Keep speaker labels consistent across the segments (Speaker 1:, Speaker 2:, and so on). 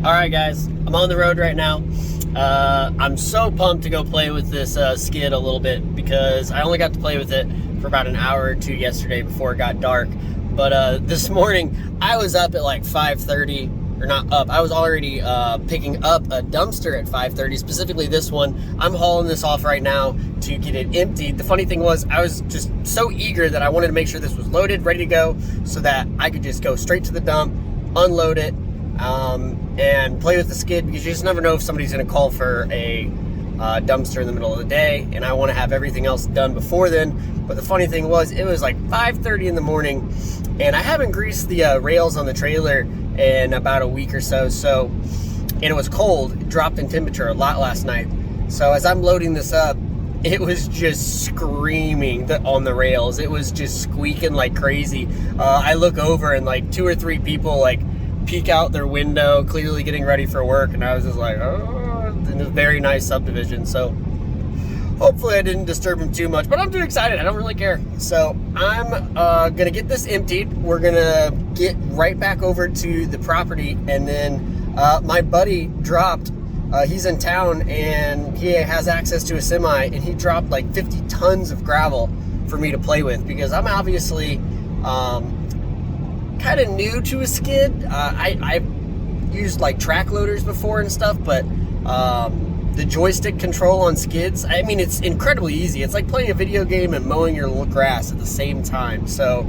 Speaker 1: All right, guys, I'm on the road right now. I'm so pumped to go play with this skid a little bit because I only got to play with it for about an hour or two yesterday before it got dark. But this morning, I was up at like 5:30, or not up. I was already picking up a dumpster at 5:30, specifically this one. I'm hauling this off right now to get it emptied. The funny thing was, I was just so eager that I wanted to make sure this was loaded, ready to go, so that I could just go straight to the dump, unload it, and play with the skid, because you just never know if somebody's going to call for a dumpster in the middle of the day, and I want to have everything else done before then. But the funny thing was, it was like 5:30 in the morning, and I haven't greased the rails on the trailer in about a week or so, and it was cold. It dropped in temperature a lot last night. So as I'm loading this up, it was just screaming on the rails. It was just squeaking like crazy. I look over and like 2 or 3 people like peek out their window, clearly getting ready for work, and I was just like, oh, in a very nice subdivision. So hopefully I didn't disturb them too much, but I'm too excited. I don't really care. So I'm gonna get this emptied. We're gonna get right back over to the property, and then my buddy dropped, he's in town and he has access to a semi, and he dropped like 50 tons of gravel for me to play with, because I'm obviously kind of new to a skid. I've used like track loaders before and stuff, but the joystick control on skids, I mean, it's incredibly easy. It's like playing a video game and mowing your grass at the same time. So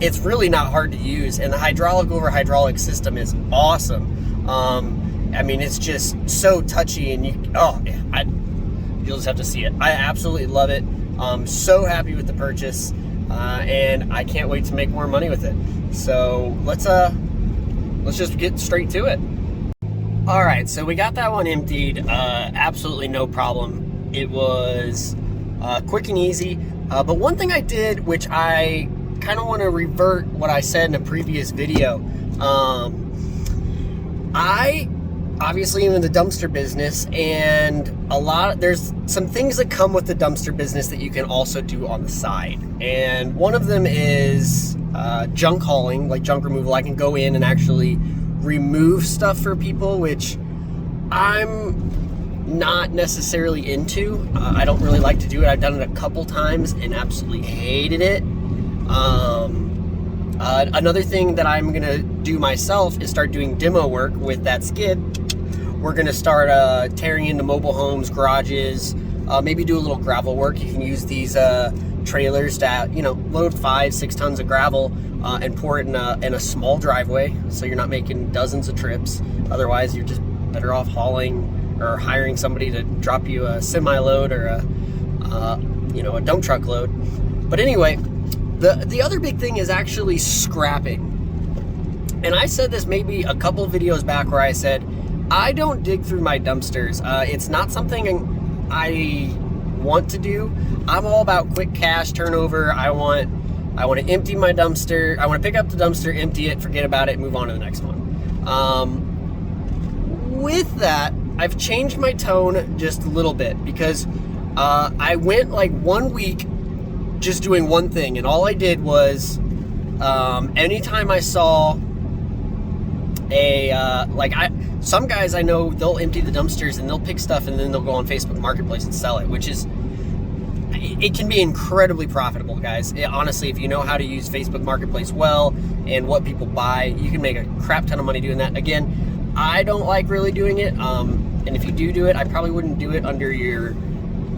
Speaker 1: it's really not hard to use, and the hydraulic over hydraulic system is awesome. I mean, it's just so touchy, and you'll just have to see it. I absolutely love it. I'm so happy with the purchase, and I can't wait to make more money with it. So let's just get straight to it. All right, so we got that one emptied. Absolutely no problem. It was quick and easy. But one thing I did, which I kind of want to revert what I said in a previous video. I obviously am in the dumpster business, and there's some things that come with the dumpster business that you can also do on the side. And one of them is junk hauling, like junk removal. I can go in and actually remove stuff for people, which I'm not necessarily into. I don't really like to do it. I've done it a couple times and absolutely hated it. Another thing that I'm gonna do myself is start doing demo work with that skid. We're gonna start tearing into mobile homes, garages, maybe do a little gravel work. You can use these trailers to, load 5-6 tons of gravel and pour it in a small driveway, so you're not making dozens of trips. Otherwise, you're just better off hauling or hiring somebody to drop you a semi load or a dump truck load. But anyway, the other big thing is actually scrapping. And I said this maybe a couple videos back, where I said I don't dig through my dumpsters. It's not something I want to do. I'm all about quick cash turnover. I want to empty my dumpster. I want to pick up the dumpster, empty it, forget about it, move on to the next one. With that, I've changed my tone just a little bit, because I went like 1 week just doing one thing, and all I did was anytime I saw some guys I know, they'll empty the dumpsters and they'll pick stuff and then they'll go on Facebook Marketplace and sell it, which is, it can be incredibly profitable, guys. Honestly, if you know how to use Facebook Marketplace well and what people buy, you can make a crap ton of money doing that. Again, I don't like really doing it, and if you do it, I probably wouldn't do it under your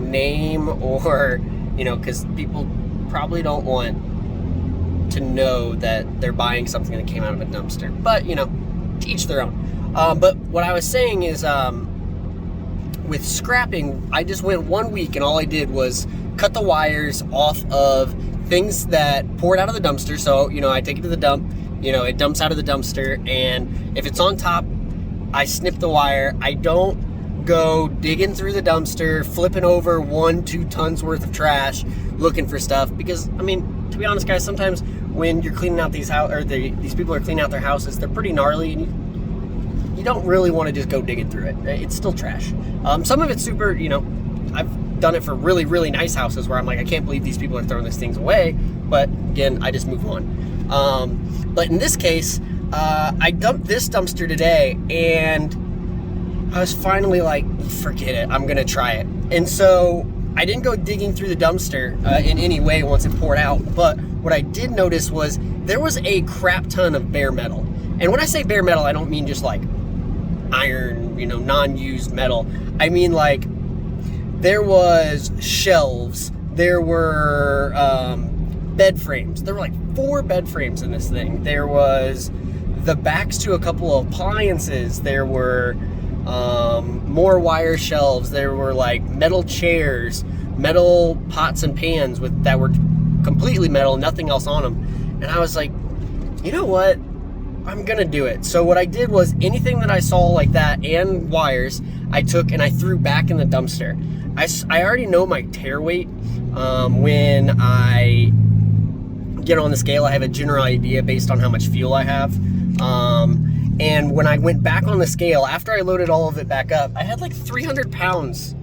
Speaker 1: name, or because people probably don't want to know that they're buying something that came out of a dumpster. But to each their own. But what I was saying is, with scrapping, I just went 1 week and all I did was cut the wires off of things that poured out of the dumpster. So, I take it to the dump, it dumps out of the dumpster, and if it's on top, I snip the wire. I don't go digging through the dumpster, flipping over 1-2 tons worth of trash, looking for stuff, because, to be honest, guys, sometimes when you're cleaning out these people are cleaning out their houses, they're pretty gnarly, and you don't really want to just go digging through it. It's still trash. Some of it's super, I've done it for really, really nice houses where I'm like, I can't believe these people are throwing these things away, but again, I just move on. But in this case, I dumped this dumpster today, and I was finally like, forget it, I'm gonna try it. And so I didn't go digging through the dumpster in any way once it poured out, but what I did notice was there was a crap ton of bare metal. And when I say bare metal, I don't mean just like iron, non-used metal. I mean like there was shelves, there were bed frames. There were like 4 bed frames in this thing. There was the backs to a couple of appliances. There were more wire shelves. There were like metal chairs, metal pots and pans that were completely metal, nothing else on them. And I was like, you know what? I'm gonna do it. So what I did was anything that I saw like that and wires, I took and I threw back in the dumpster. I already know my tear weight. When I get on the scale, I have a general idea based on how much fuel I have. And when I went back on the scale, after I loaded all of it back up, I had like 300 pounds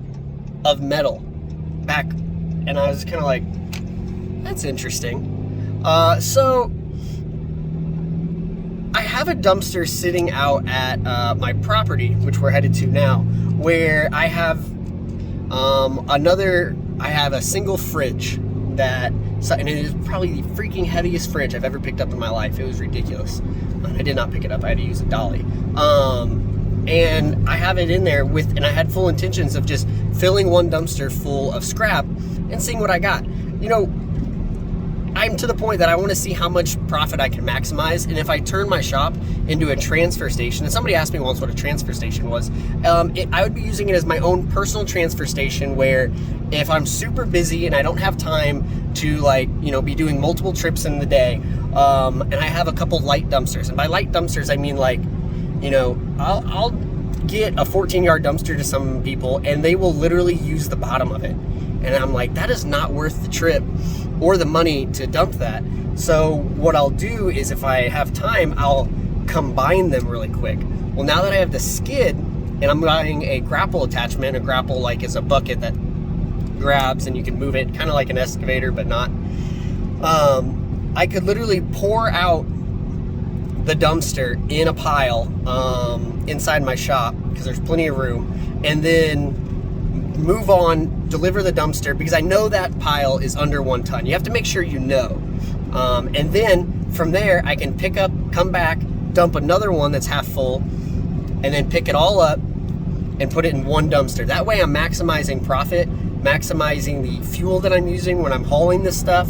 Speaker 1: of metal back. And I was kind of like, that's interesting. So I have a dumpster sitting out at my property, which we're headed to now, where I have I have a single fridge and it is probably the freaking heaviest fridge I've ever picked up in my life. It was ridiculous. I did not pick it up. I had to use a dolly. And I have it in there and I had full intentions of just filling one dumpster full of scrap and seeing what I got. I'm to the point that I want to see how much profit I can maximize, and if I turn my shop into a transfer station, and somebody asked me once what a transfer station was, I would be using it as my own personal transfer station, where if I'm super busy and I don't have time to be doing multiple trips in the day, and I have a couple light dumpsters, and by light dumpsters I mean I'll get a 14-yard dumpster to some people and they will literally use the bottom of it, and I'm like, that is not worth the trip or the money to dump that. So what I'll do is, if I have time, I'll combine them really quick. Well, now that I have the skid and I'm buying a grapple attachment, a grapple like is a bucket that grabs and you can move it, kind of like an excavator but not, I could literally pour out the dumpster in a pile inside my shop, because there's plenty of room, and then move on, deliver the dumpster, because I know that pile is under 1 ton. You have to make sure you know. And then from there, I can pick up, come back, dump another one that's half full, and then pick it all up and put it in one dumpster. That way I'm maximizing profit, maximizing the fuel that I'm using when I'm hauling this stuff.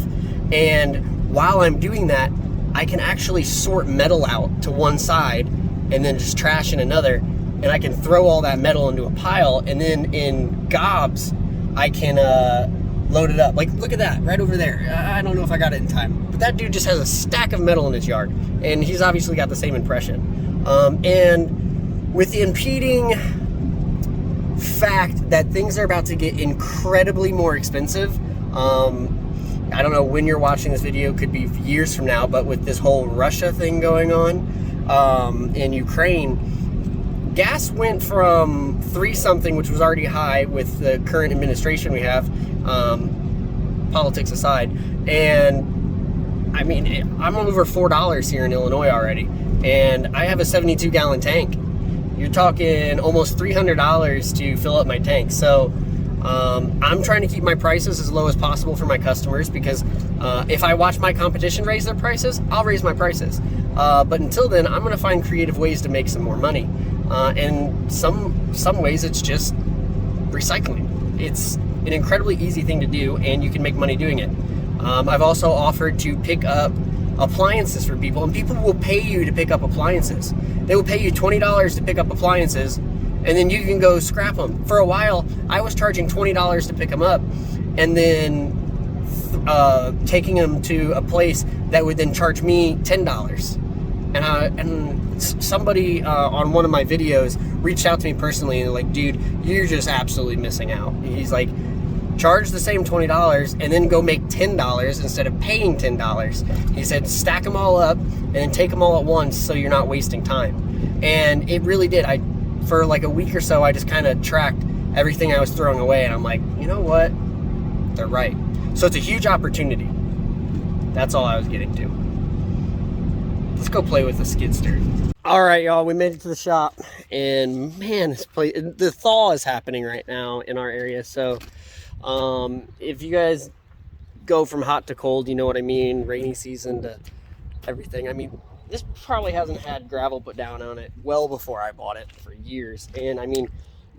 Speaker 1: And while I'm doing that, I can actually sort metal out to one side and then just trash in another. And I can throw all that metal into a pile, and then in gobs, I can load it up. Like, look at that, right over there. I don't know if I got it in time, but that dude just has a stack of metal in his yard, and he's obviously got the same impression. And with the impeding fact that things are about to get incredibly more expensive, I don't know when you're watching this video, could be years from now, but with this whole Russia thing going on in Ukraine, gas went from 3-something, which was already high with the current administration we have, politics aside, and I mean, I'm over $4 here in Illinois already, and I have a 72-gallon tank. You're talking almost $300 to fill up my tank. So I'm trying to keep my prices as low as possible for my customers, because if I watch my competition raise their prices, I'll raise my prices. But until then, I'm going to find creative ways to make some more money. And some ways it's just recycling. It's an incredibly easy thing to do, and you can make money doing it. I've also offered to pick up appliances for people, and people will pay you to pick up appliances. They will pay you $20 to pick up appliances, and then you can go scrap them. For a while, I was charging $20 to pick them up, and then taking them to a place that would then charge me $10. And somebody on one of my videos reached out to me personally, and they're like, dude, you're just absolutely missing out. He's like, charge the same $20 and then go make $10 instead of paying $10. He said, stack them all up and then take them all at once so you're not wasting time. And it really did. For like a week or so, I just kind of tracked everything I was throwing away, and I'm like, you know what? They're right. So it's a huge opportunity. That's all I was getting to. let's go play with the SkidSteer. All right, y'all, we made it to the shop, and man, the thaw is happening right now in our area. So if you guys go from hot to cold, you know what I mean, rainy season to everything. I mean, this probably hasn't had gravel put down on it well before I bought it, for years. And I mean,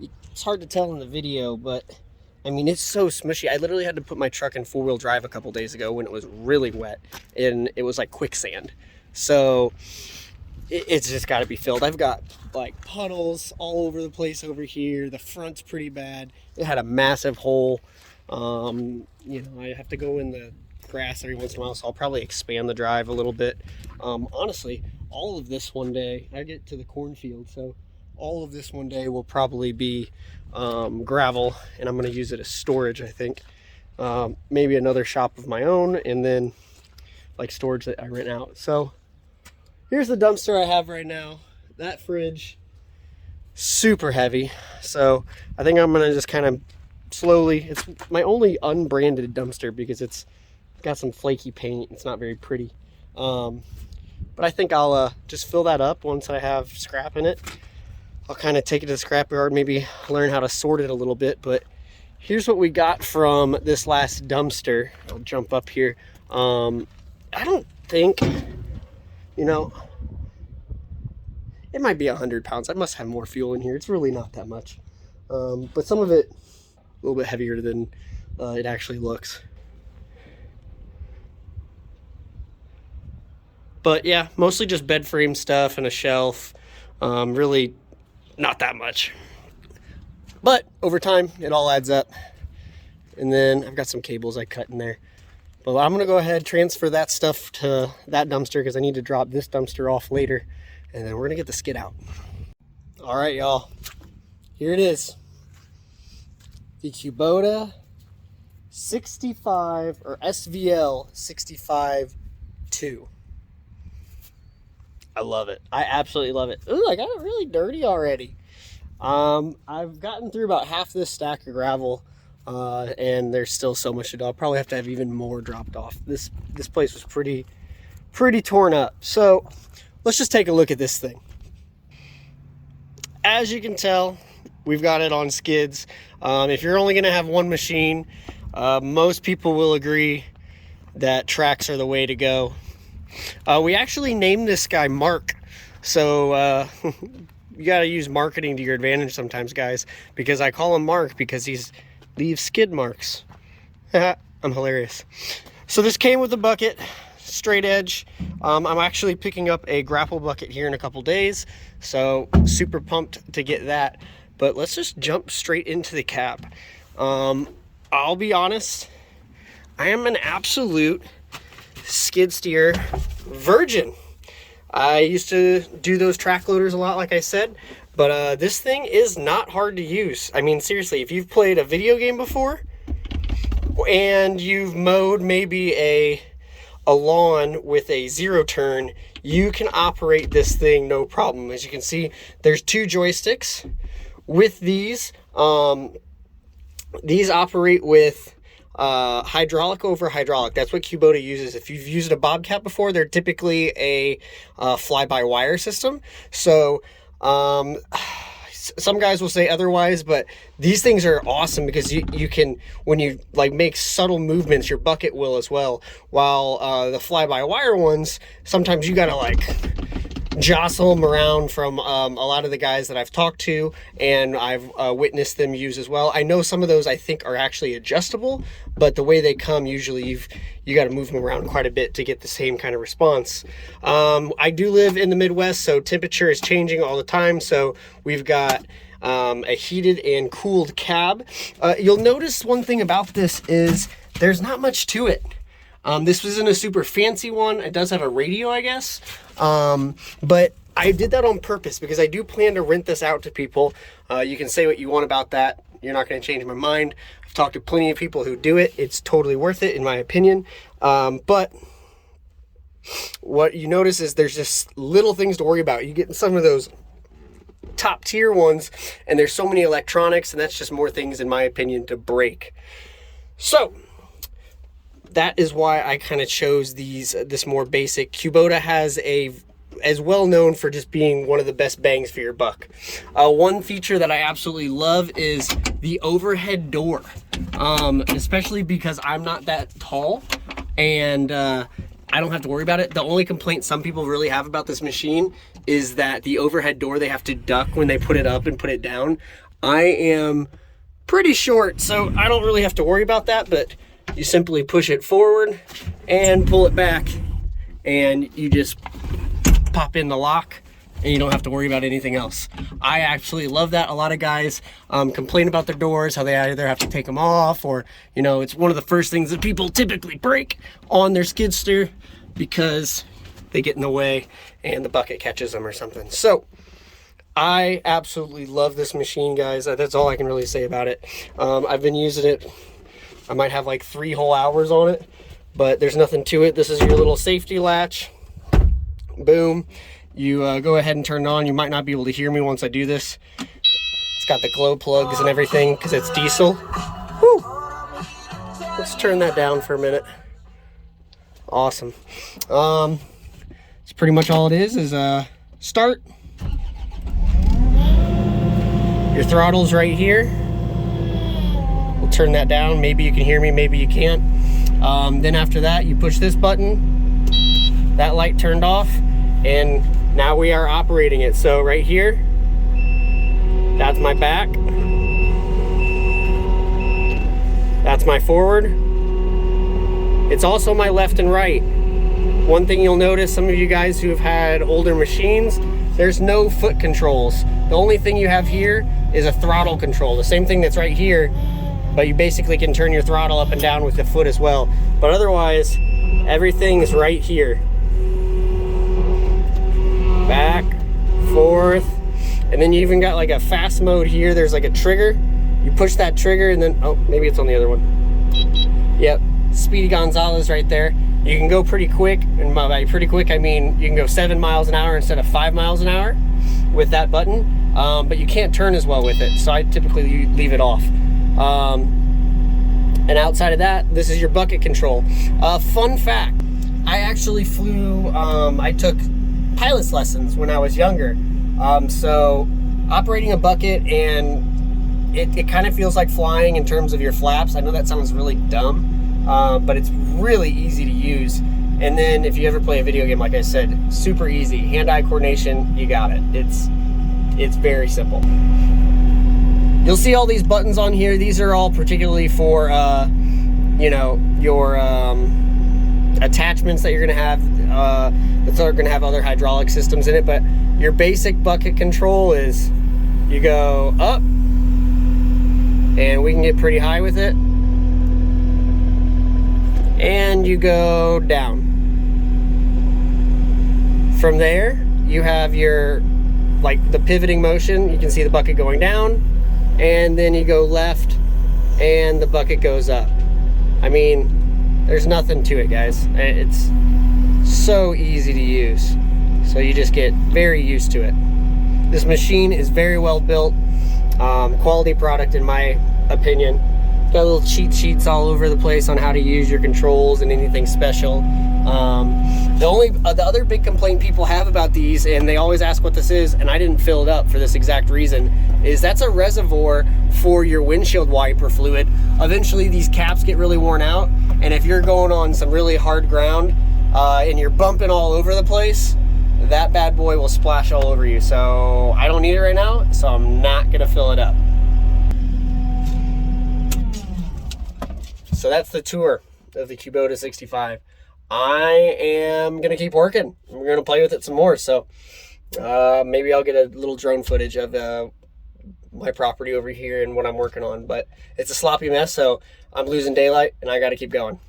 Speaker 1: it's hard to tell in the video, but I mean, it's so smushy. I literally had to put my truck in four-wheel drive a couple days ago when it was really wet, and it was like quicksand. So it's just got to be filled. I've got like puddles all over the place over here. The front's pretty bad. It had a massive hole. You know, I have to go in the grass every once in a while, so I'll probably expand the drive a little bit. Honestly, all of this one day, I get to the cornfield, so all of this one day will probably be gravel, and I'm going to use it as storage, I think. Maybe another shop of my own, and then like storage that I rent out. So here's the dumpster I have right now. That fridge, super heavy. So I think I'm gonna just kind of slowly, it's my only unbranded dumpster because it's got some flaky paint. It's not very pretty. But I think I'll just fill that up once I have scrap in it. I'll kind of take it to the scrapyard, maybe learn how to sort it a little bit. But here's what we got from this last dumpster. I'll jump up here. I don't think, you know, it might be 100 pounds. I must have more fuel in here. It's really not that much. But some of it a little bit heavier than it actually looks. But yeah, mostly just bed frame stuff and a shelf. Really not that much. But over time, it all adds up. And then I've got some cables I cut in there. But I'm going to go ahead, transfer that stuff to that dumpster because I need to drop this dumpster off later. And then we're going to get the skid out. All right, y'all. Here it is. The Kubota 65 or SVL 65-2. I love it. I absolutely love it. Ooh, I got it really dirty already. I've gotten through about half this stack of gravel. And there's still so much to do. I'll probably have to have even more dropped off. This place was pretty torn up. So let's just take a look at this thing. As you can tell, we've got it on skids. If you're only gonna have one machine, most people will agree that tracks are the way to go. We actually named this guy Mark. So you gotta use marketing to your advantage sometimes, guys, because I call him Mark because he's leaves skid marks. I'm hilarious. So this came with a bucket, straight edge. I'm actually picking up a grapple bucket here in a couple days, so super pumped to get that. But let's just jump straight into the cab. I'll be honest, I am an absolute SkidSteer virgin. I used to do those track loaders a lot, like I said. But this thing is not hard to use. I mean, seriously, if you've played a video game before and you've mowed maybe a lawn with a zero turn, you can operate this thing no problem. As you can see, there's two joysticks. With these operate with hydraulic over hydraulic. That's what Kubota uses. If you've used a Bobcat before, they're typically a fly-by-wire system. So some guys will say otherwise, but these things are awesome because you can, when you like make subtle movements, your bucket will as well, while the fly-by-wire ones, sometimes you gotta like jostle them around from a lot of the guys that I've talked to, and I've witnessed them use as well. I know some of those I think are actually adjustable, but the way they come, usually you got to move them around quite a bit to get the same kind of response. I do live in the Midwest, so temperature is changing all the time, so we've got a heated and cooled cab. You'll notice one thing about this is there's not much to it. This wasn't a super fancy one. It does have a radio, I guess. But I did that on purpose because I do plan to rent this out to people. You can say what you want about that. You're not going to change my mind. I've talked to plenty of people who do it. It's totally worth it, in my opinion. But what you notice is there's just little things to worry about. You get some of those top tier ones, and there's so many electronics, and that's just more things, in my opinion, to break. So that is why I kind of chose this more basic. Kubota has a as well known for just being one of the best bangs for your buck. One feature that I absolutely love is the overhead door, especially because I'm not that tall and I don't have to worry about it. The only complaint some people really have about this machine is that the overhead door, they have to duck when they put it up and put it down. I am pretty short, so I don't really have to worry about that, but you simply push it forward and pull it back, and you just pop in the lock, and you don't have to worry about anything else. I absolutely love that. A lot of guys complain about their doors, how they either have to take them off, or, you know, it's one of the first things that people typically break on their skid steer because they get in the way and the bucket catches them or something. So I absolutely love this machine, guys. That's all I can really say about it. I've been using it. I might have like 3 whole hours on it, but there's nothing to it. This is your little safety latch. Boom. You go ahead and turn it on. You might not be able to hear me once I do this. It's got the glow plugs and everything because it's diesel. Whew. Let's turn that down for a minute. Awesome. It's pretty much all it is start. Your throttle's right here. We'll turn that down. Maybe you can hear me, maybe you can't. Then after that, you push this button. That light turned off, and now we are operating it. So right here, that's my back. That's my forward. It's also my left and right. One thing you'll notice, some of you guys who have had older machines, there's no foot controls. The only thing you have here is a throttle control. The same thing that's right here, but you basically can turn your throttle up and down with the foot as well. But otherwise, everything is right here. Back, forth, and then you even got like a fast mode here. There's like a trigger. You push that trigger and then, oh, maybe it's on the other one. Yep, Speedy Gonzalez right there. You can go pretty quick, and by pretty quick I mean you can go 7 miles an hour instead of 5 miles an hour with that button, but you can't turn as well with it, so I typically leave it off. And outside of that, this is your bucket control. Fun fact, I actually flew, I took pilot's lessons when I was younger, so operating a bucket, and it kind of feels like flying in terms of your flaps. I know that sounds really dumb, but it's really easy to use. And then if you ever play a video game, like I said, super easy. Hand-eye coordination, you got it. It's very simple. You'll see all these buttons on here. These are all particularly for, you know, your attachments that you're gonna have, that are gonna have other hydraulic systems in it. But your basic bucket control is you go up, and we can get pretty high with it, and you go down. From there, you have your, like the pivoting motion. You can see the bucket going down, and then you go left, and the bucket goes up. I mean, there's nothing to it, guys. It's so easy to use. So you just get very used to it. This machine is very well built. Quality product in my opinion. Got little cheat sheets all over the place on how to use your controls and anything special. The other big complaint people have about these, and they always ask what this is, and I didn't fill it up for this exact reason, is that's a reservoir for your windshield wiper fluid. Eventually these caps get really worn out, and if you're going on some really hard ground and you're bumping all over the place, that bad boy will splash all over you. So I don't need it right now, so I'm not gonna fill it up. So that's the tour of the Kubota 65. I am gonna keep working. We're gonna play with it some more. So maybe I'll get a little drone footage of my property over here and what I'm working on. But it's a sloppy mess, so I'm losing daylight and I gotta keep going.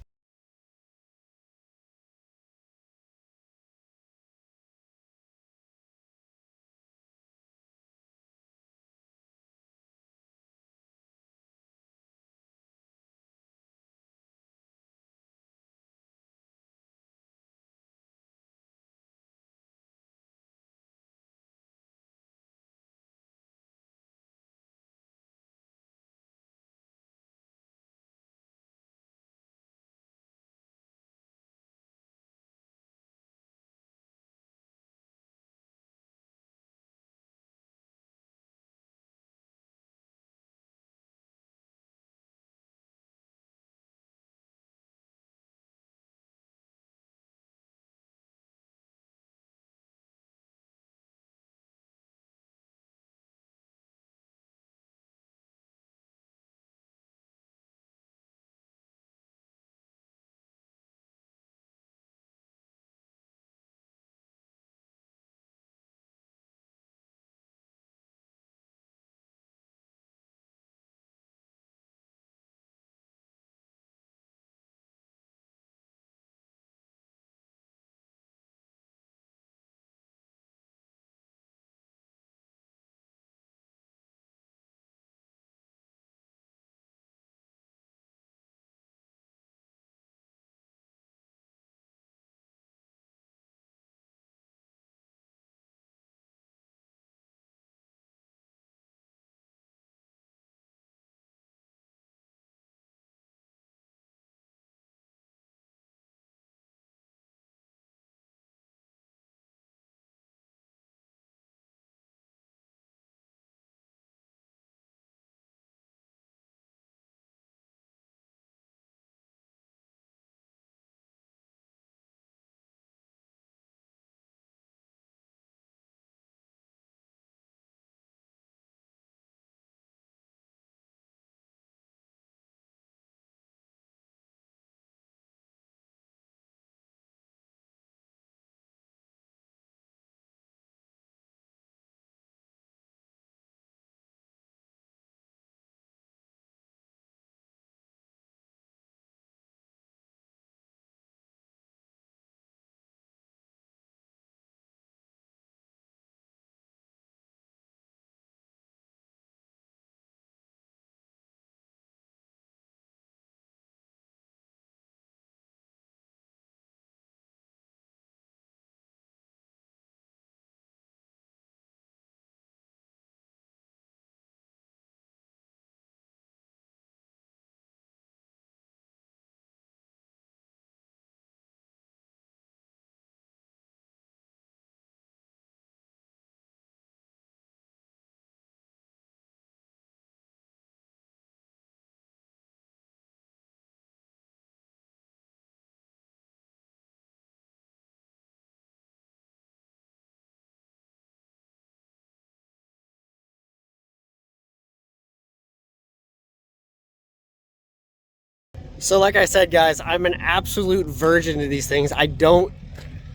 Speaker 1: So like I said, guys, I'm an absolute virgin to these things. I don't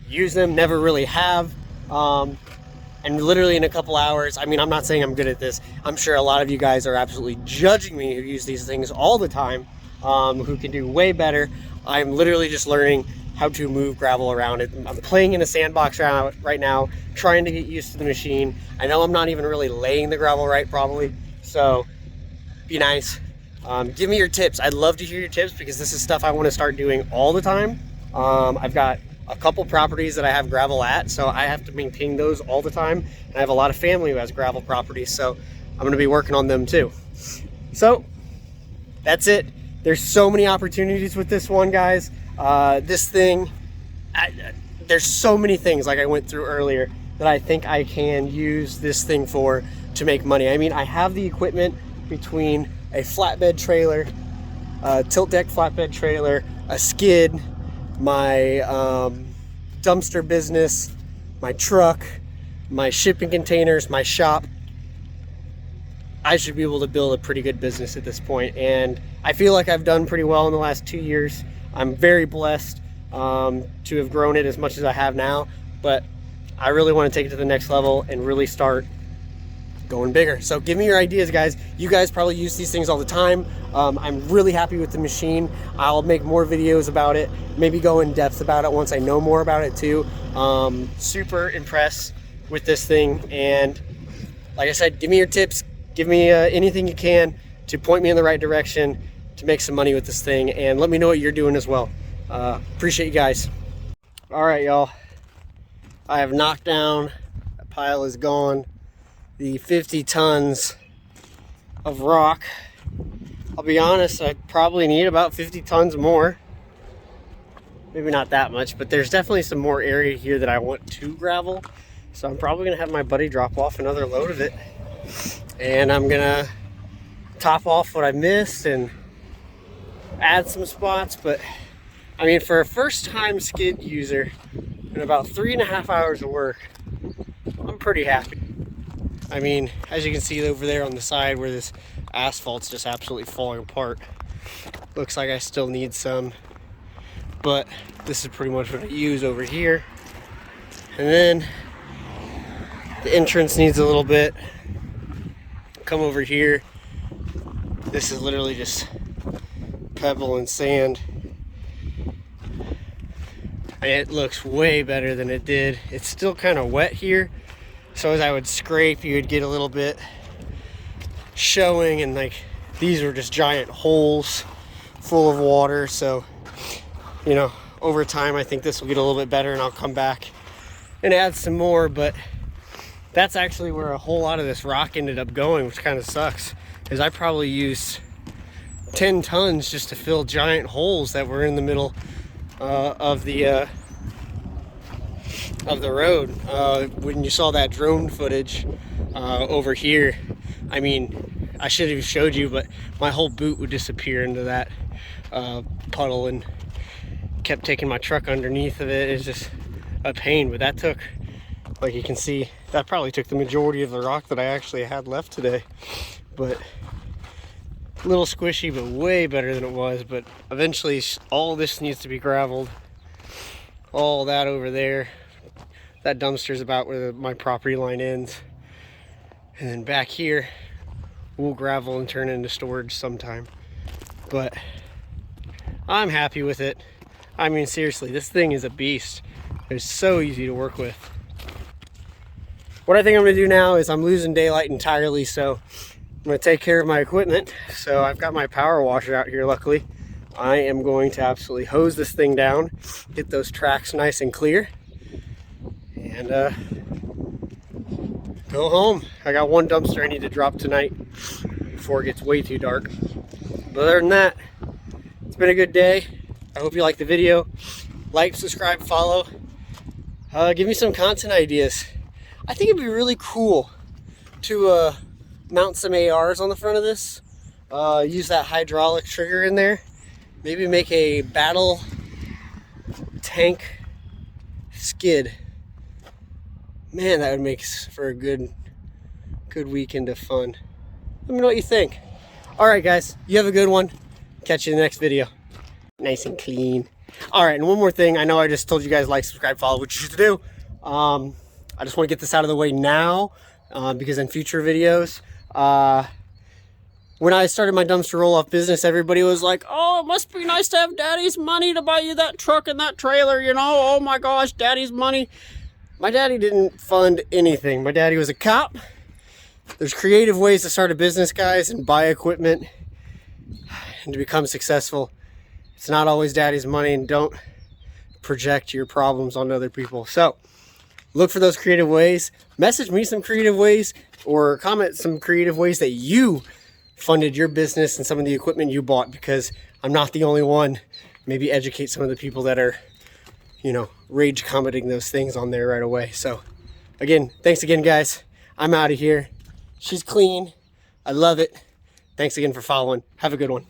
Speaker 1: use them, never really have. And literally in a couple hours, I mean, I'm not saying I'm good at this. I'm sure a lot of you guys are absolutely judging me who use these things all the time, who can do way better. I'm literally just learning how to move gravel around it. I'm playing in a sandbox right now, trying to get used to the machine. I know I'm not even really laying the gravel right probably, so be nice. Give me your tips. I'd love to hear your tips because this is stuff I want to start doing all the time. I've got a couple properties that I have gravel at, so I have to maintain those all the time. And I have a lot of family who has gravel properties, so I'm going to be working on them too. So that's it. There's so many opportunities with this one, guys. This thing, there's so many things like I went through earlier that I think I can use this thing for to make money. I mean, I have the equipment between a flatbed trailer, a tilt deck flatbed trailer, a skid, my dumpster business, my truck, my shipping containers, my shop. I should be able to build a pretty good business at this point, and I feel like I've done pretty well in the last 2 years. I'm very blessed to have grown it as much as I have now, but I really want to take it to the next level and really start going bigger. So give me your ideas, guys. You guys probably use these things all the time. I'm really happy with the machine. I'll make more videos about it, maybe go in depth about it once I know more about it too. Super impressed with this thing, and like I said, give me your tips. Give me anything you can to point me in the right direction to make some money with this thing, and let me know what you're doing as well. Appreciate you guys. All right, y'all. I have knocked down, that pile is gone, the 50 tons of rock. I'll be honest, I probably need about 50 tons more. Maybe not that much, but there's definitely some more area here that I want to gravel. So I'm probably gonna have my buddy drop off another load of it. And I'm gonna top off what I missed and add some spots. But I mean, for a first time skid user, in about 3.5 hours of work, I'm pretty happy. I mean, as you can see over there on the side where this asphalt's just absolutely falling apart, looks like I still need some, but this is pretty much what I use over here. And then the entrance needs a little bit. Come over here, this is literally just pebble and sand. And it looks way better than it did. It's still kind of wet here, so as I would scrape, you would get a little bit showing, and like these are just giant holes full of water. So, you know, over time I think this will get a little bit better, and I'll come back and add some more. But that's actually where a whole lot of this rock ended up going, which kind of sucks, is I probably used 10 tons just to fill giant holes that were in the middle of the road. When you saw that drone footage over here, I mean, I should have showed you, but my whole boot would disappear into that puddle, and kept taking my truck underneath of it. It's just a pain. But that took, like you can see, that probably took the majority of the rock that I actually had left today. But a little squishy, but way better than it was. But eventually all this needs to be graveled. All that over there, that dumpster's about where my property line ends. And then back here, we'll gravel and turn it into storage sometime. But I'm happy with it. I mean, seriously, this thing is a beast. It's so easy to work with. What I think I'm gonna do now is I'm losing daylight entirely, so I'm gonna take care of my equipment. So I've got my power washer out here, luckily. I am going to absolutely hose this thing down, get those tracks nice and clear, and go home. I got one dumpster I need to drop tonight before it gets way too dark. But other than that, it's been a good day. I hope you liked the video. Like, subscribe, follow. Give me some content ideas. I think it'd be really cool to mount some ARs on the front of this. Use that hydraulic trigger in there. Maybe make a battle tank skid. Man, that would make for a good weekend of fun. Let me know what you think. All right, guys, you have a good one. Catch you in the next video. Nice and clean. All right, and one more thing. I know I just told you guys like, subscribe, follow, what you should do. I just want to get this out of the way now because in future videos, when I started my dumpster roll-off business, everybody was like, oh, it must be nice to have daddy's money to buy you that truck and that trailer, you know? Oh my gosh, daddy's money. My daddy didn't fund anything. My daddy was a cop. There's creative ways to start a business, guys, and buy equipment and to become successful. It's not always daddy's money, and don't project your problems on other people. So look for those creative ways. Message me some creative ways, or comment some creative ways that you funded your business and some of the equipment you bought, because I'm not the only one. Maybe educate some of the people that are, you know, rage commenting those things on there right away. So again, thanks again, guys. I'm out of here. She's clean. I love it. Thanks again for following. Have a good one.